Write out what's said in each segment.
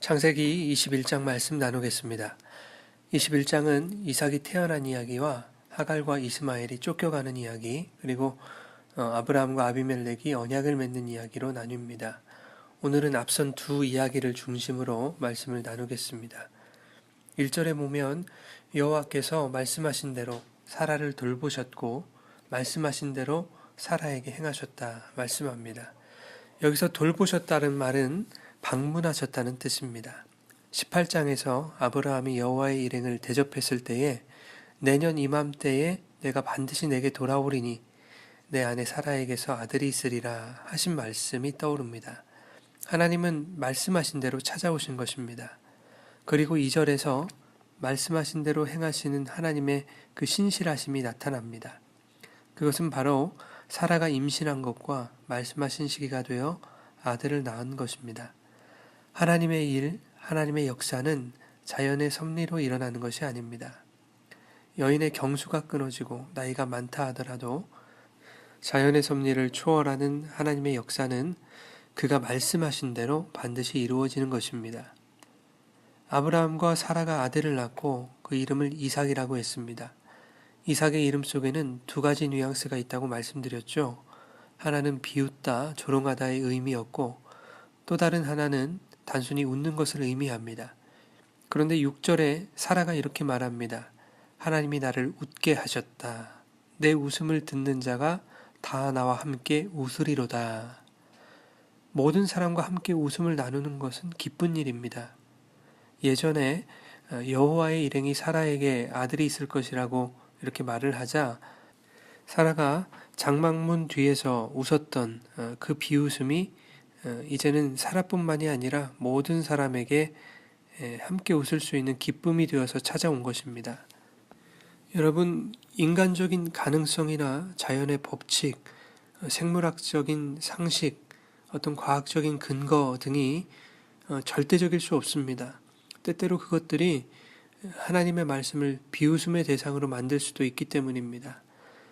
창세기 21장 말씀 나누겠습니다. 21장은 이삭이 태어난 이야기와 하갈과 이스마엘이 쫓겨가는 이야기, 그리고 아브라함과 아비멜렉이 언약을 맺는 이야기로 나뉩니다. 오늘은 앞선 두 이야기를 중심으로 말씀을 나누겠습니다. 1절에 보면 여호와께서 말씀하신 대로 사라를 돌보셨고 말씀하신 대로 사라에게 행하셨다 말씀합니다. 여기서 돌보셨다는 말은 방문하셨다는 뜻입니다. 18장에서 아브라함이 여호와의 일행을 대접했을 때에 내년 이맘때에 내가 반드시 내게 돌아오리니 내 아내 사라에게서 아들이 있으리라 하신 말씀이 떠오릅니다. 하나님은 말씀하신 대로 찾아오신 것입니다. 그리고 2절에서 말씀하신 대로 행하시는 하나님의 그 신실하심이 나타납니다. 그것은 바로 사라가 임신한 것과 말씀하신 시기가 되어 아들을 낳은 것입니다. 하나님의 일, 하나님의 역사는 자연의 섭리로 일어나는 것이 아닙니다. 여인의 경수가 끊어지고 나이가 많다 하더라도 자연의 섭리를 초월하는 하나님의 역사는 그가 말씀하신 대로 반드시 이루어지는 것입니다. 아브라함과 사라가 아들을 낳고 그 이름을 이삭이라고 했습니다. 이삭의 이름 속에는 두 가지 뉘앙스가 있다고 말씀드렸죠. 하나는 비웃다, 조롱하다의 의미였고 또 다른 하나는 단순히 웃는 것을 의미합니다. 그런데 6절에 사라가 이렇게 말합니다. 하나님이 나를 웃게 하셨다. 내 웃음을 듣는 자가 다 나와 함께 웃으리로다. 모든 사람과 함께 웃음을 나누는 것은 기쁜 일입니다. 예전에 여호와의 일행이 사라에게 아들이 있을 것이라고 이렇게 말을 하자 사라가 장막문 뒤에서 웃었던 그 비웃음이 이제는 사라뿐만이 아니라 모든 사람에게 함께 웃을 수 있는 기쁨이 되어서 찾아온 것입니다. 여러분, 인간적인 가능성이나 자연의 법칙, 생물학적인 상식, 어떤 과학적인 근거 등이 절대적일 수 없습니다. 때때로 그것들이 하나님의 말씀을 비웃음의 대상으로 만들 수도 있기 때문입니다.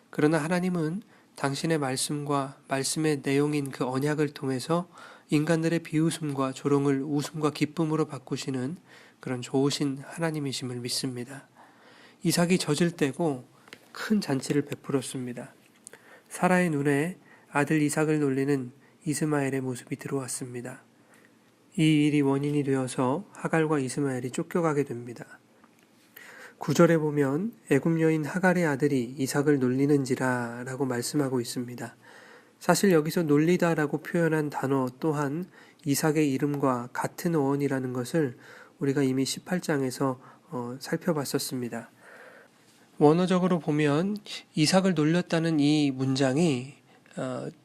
그러나 하나님은 당신의 말씀과 말씀의 내용인 그 언약을 통해서 인간들의 비웃음과 조롱을 웃음과 기쁨으로 바꾸시는 그런 좋으신 하나님이심을 믿습니다. 이삭이 젖을 떼고 큰 잔치를 베풀었습니다. 사라의 눈에 아들 이삭을 놀리는 이스마엘의 모습이 들어왔습니다. 이 일이 원인이 되어서 하갈과 이스마엘이 쫓겨가게 됩니다. 9절에 보면 애굽 여인 하갈의 아들이 이삭을 놀리는지라 라고 말씀하고 있습니다. 사실 여기서 놀리다라고 표현한 단어 또한 이삭의 이름과 같은 어원이라는 것을 우리가 이미 18장에서 살펴봤었습니다. 원어적으로 보면 이삭을 놀렸다는 이 문장이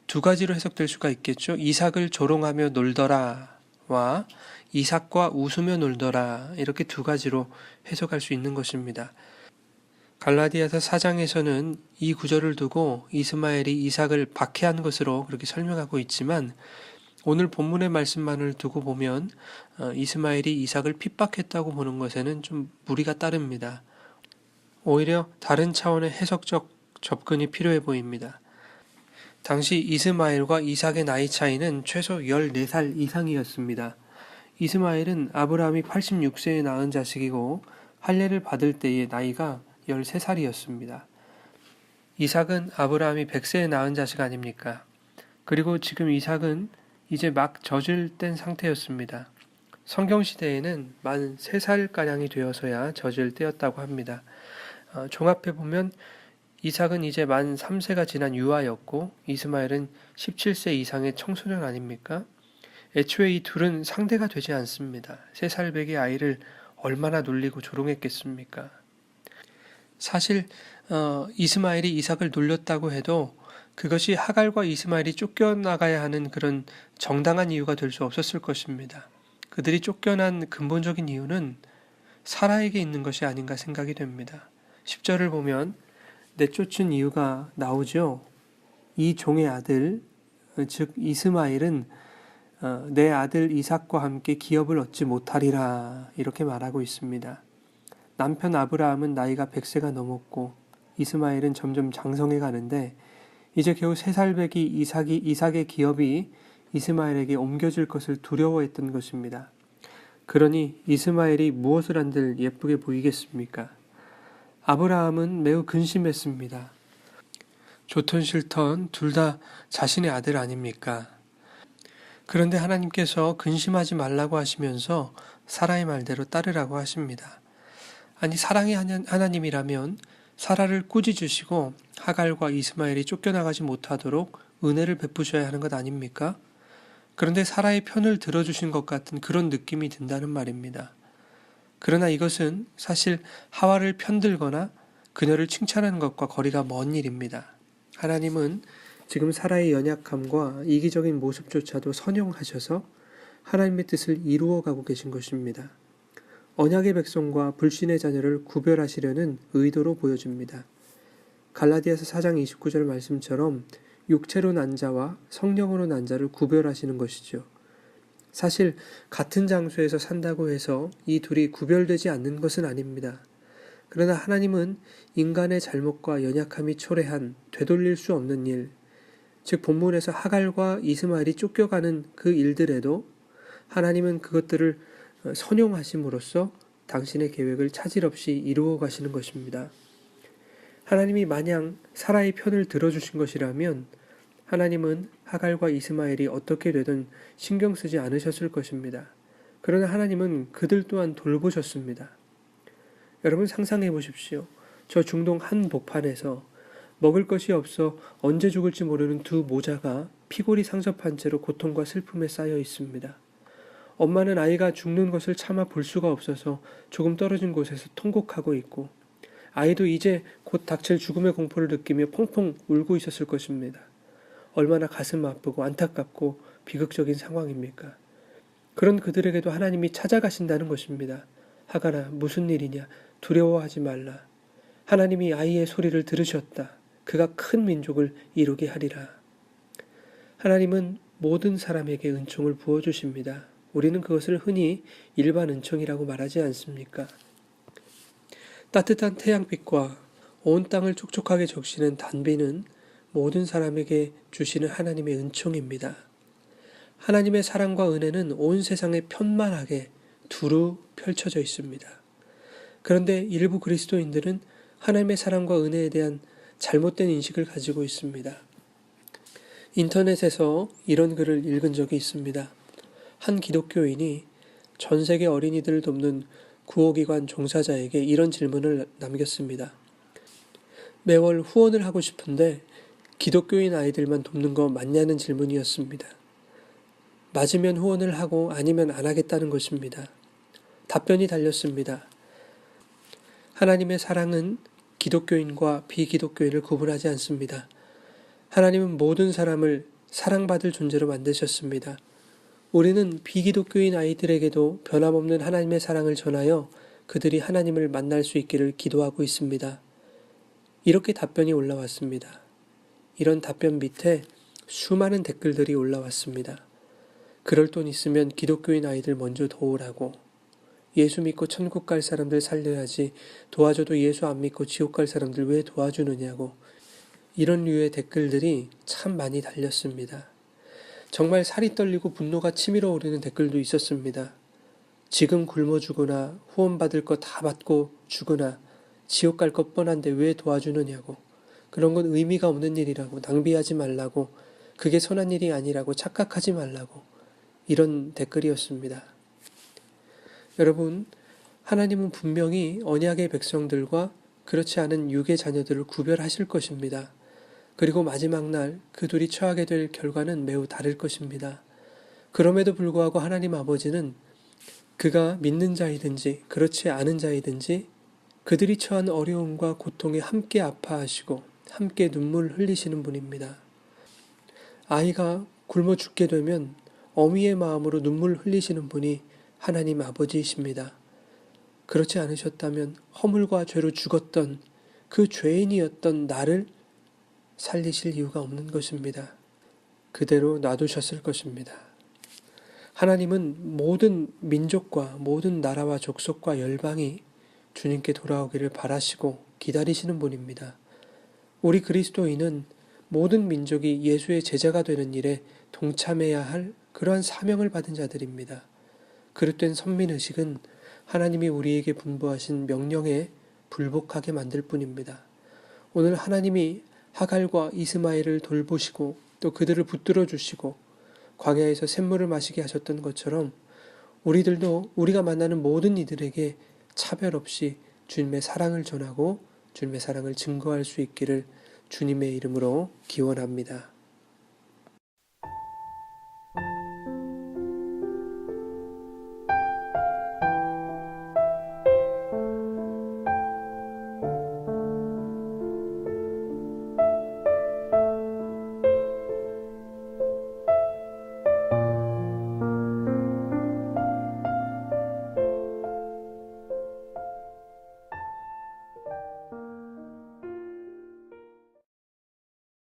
두 가지로 해석될 수가 있겠죠. 이삭을 조롱하며 놀더라와 이삭과 웃으며 놀더라, 이렇게 두 가지로 해석할 수 있는 것입니다. 갈라디아서 4장에서는 이 구절을 두고 이스마엘이 이삭을 박해한 것으로 그렇게 설명하고 있지만 오늘 본문의 말씀만을 두고 보면 이스마엘이 이삭을 핍박했다고 보는 것에는 좀 무리가 따릅니다. 오히려 다른 차원의 해석적 접근이 필요해 보입니다. 당시 이스마엘과 이삭의 나이 차이는 최소 14살 이상이었습니다. 이스마엘은 아브라함이 86세에 낳은 자식이고 할례를 받을 때의 나이가 13살이었습니다. 이삭은 아브라함이 100세에 낳은 자식 아닙니까? 그리고 지금 이삭은 이제 막 젖을 뗀 상태였습니다. 성경시대에는 만 3살가량이 되어서야 젖을 떼었다고 합니다. 종합해보면 이삭은 이제 만 3세가 지난 유아였고 이스마엘은 17세 이상의 청소년 아닙니까? 애초에 이 둘은 상대가 되지 않습니다. 3살배기 아이를 얼마나 놀리고 조롱했겠습니까? 사실 이스마엘이 이삭을 놀렸다고 해도 그것이 하갈과 이스마엘이 쫓겨나가야 하는 그런 정당한 이유가 될 수 없었을 것입니다. 그들이 쫓겨난 근본적인 이유는 사라에게 있는 것이 아닌가 생각이 됩니다. 10절을 보면 내쫓은 이유가 나오죠. 이 종의 아들, 즉 이스마엘은 내 아들 이삭과 함께 기업을 얻지 못하리라 이렇게 말하고 있습니다. 남편 아브라함은 나이가 100세가 넘었고 이스마엘은 점점 장성해 가는데 이제 겨우 3살배기 이삭의 기업이 이스마엘에게 옮겨질 것을 두려워했던 것입니다. 그러니 이스마엘이 무엇을 한들 예쁘게 보이겠습니까? 아브라함은 매우 근심했습니다. 좋던 싫던 둘 다 자신의 아들 아닙니까? 그런데 하나님께서 근심하지 말라고 하시면서 사라의 말대로 따르라고 하십니다. 아니, 사랑의 하나님이라면 사라를 꾸짖으시고 하갈과 이스마엘이 쫓겨나가지 못하도록 은혜를 베푸셔야 하는 것 아닙니까? 그런데 사라의 편을 들어주신 것 같은 그런 느낌이 든다는 말입니다. 그러나 이것은 사실 하와를 편들거나 그녀를 칭찬하는 것과 거리가 먼 일입니다. 하나님은 지금 사라의 연약함과 이기적인 모습조차도 선용하셔서 하나님의 뜻을 이루어가고 계신 것입니다. 언약의 백성과 불신의 자녀를 구별하시려는 의도로 보여집니다. 갈라디아서 4장 29절 말씀처럼 육체로 난 자와 성령으로 난 자를 구별하시는 것이죠. 사실 같은 장소에서 산다고 해서 이 둘이 구별되지 않는 것은 아닙니다. 그러나 하나님은 인간의 잘못과 연약함이 초래한 되돌릴 수 없는 일, 즉 본문에서 하갈과 이스마엘이 쫓겨가는 그 일들에도 하나님은 그것들을 선용하심으로써 당신의 계획을 차질 없이 이루어 가시는 것입니다. 하나님이 마냥 사라의 편을 들어주신 것이라면 하나님은 하갈과 이스마엘이 어떻게 되든 신경 쓰지 않으셨을 것입니다. 그러나 하나님은 그들 또한 돌보셨습니다. 여러분 상상해 보십시오. 저 중동 한 복판에서 먹을 것이 없어 언제 죽을지 모르는 두 모자가 피골이 상접한 채로 고통과 슬픔에 쌓여 있습니다. 엄마는 아이가 죽는 것을 참아 볼 수가 없어서 조금 떨어진 곳에서 통곡하고 있고, 아이도 이제 곧 닥칠 죽음의 공포를 느끼며 펑펑 울고 있었을 것입니다. 얼마나 가슴 아프고 안타깝고 비극적인 상황입니까? 그런 그들에게도 하나님이 찾아가신다는 것입니다. 하갈아, 무슨 일이냐? 두려워하지 말라. 하나님이 아이의 소리를 들으셨다. 그가 큰 민족을 이루게 하리라. 하나님은 모든 사람에게 은총을 부어주십니다. 우리는 그것을 흔히 일반 은총이라고 말하지 않습니까? 따뜻한 태양빛과 온 땅을 촉촉하게 적시는 단비는 모든 사람에게 주시는 하나님의 은총입니다. 하나님의 사랑과 은혜는 온 세상에 편만하게 두루 펼쳐져 있습니다. 그런데 일부 그리스도인들은 하나님의 사랑과 은혜에 대한 잘못된 인식을 가지고 있습니다. 인터넷에서 이런 글을 읽은 적이 있습니다. 한 기독교인이 전 세계 어린이들을 돕는 구호기관 종사자에게 이런 질문을 남겼습니다. 매월 후원을 하고 싶은데 기독교인 아이들만 돕는 거 맞냐는 질문이었습니다. 맞으면 후원을 하고 아니면 안 하겠다는 것입니다. 답변이 달렸습니다. 하나님의 사랑은 기독교인과 비기독교인을 구분하지 않습니다. 하나님은 모든 사람을 사랑받을 존재로 만드셨습니다. 우리는 비기독교인 아이들에게도 변함없는 하나님의 사랑을 전하여 그들이 하나님을 만날 수 있기를 기도하고 있습니다. 이렇게 답변이 올라왔습니다. 이런 답변 밑에 수많은 댓글들이 올라왔습니다. 그럴 돈 있으면 기독교인 아이들 먼저 도우라고, 예수 믿고 천국 갈 사람들 살려야지 도와줘도 예수 안 믿고 지옥 갈 사람들 왜 도와주느냐고, 이런 류의 댓글들이 참 많이 달렸습니다. 정말 살이 떨리고 분노가 치밀어 오르는 댓글도 있었습니다. 지금 굶어 죽으나 후원받을 거 다 받고 죽으나 지옥 갈 것 뻔한데 왜 도와주느냐고, 그런 건 의미가 없는 일이라고, 낭비하지 말라고, 그게 선한 일이 아니라고, 착각하지 말라고, 이런 댓글이었습니다. 여러분, 하나님은 분명히 언약의 백성들과 그렇지 않은 육의 자녀들을 구별하실 것입니다. 그리고 마지막 날 그 둘이 처하게 될 결과는 매우 다를 것입니다. 그럼에도 불구하고 하나님 아버지는 그가 믿는 자이든지 그렇지 않은 자이든지 그들이 처한 어려움과 고통에 함께 아파하시고 함께 눈물 흘리시는 분입니다. 아이가 굶어 죽게 되면 어미의 마음으로 눈물 흘리시는 분이 하나님 아버지이십니다. 그렇지 않으셨다면 허물과 죄로 죽었던 그 죄인이었던 나를 살리실 이유가 없는 것입니다. 그대로 놔두셨을 것입니다. 하나님은 모든 민족과 모든 나라와 족속과 열방이 주님께 돌아오기를 바라시고 기다리시는 분입니다. 우리 그리스도인은 모든 민족이 예수의 제자가 되는 일에 동참해야 할 그러한 사명을 받은 자들입니다. 그릇된 선민의식은 하나님이 우리에게 분부하신 명령에 불복하게 만들 뿐입니다. 오늘 하나님이 하갈과 이스마엘을 돌보시고 또 그들을 붙들어 주시고 광야에서 샘물을 마시게 하셨던 것처럼 우리들도 우리가 만나는 모든 이들에게 차별 없이 주님의 사랑을 전하고 주님의 사랑을 증거할 수 있기를 주님의 이름으로 기원합니다.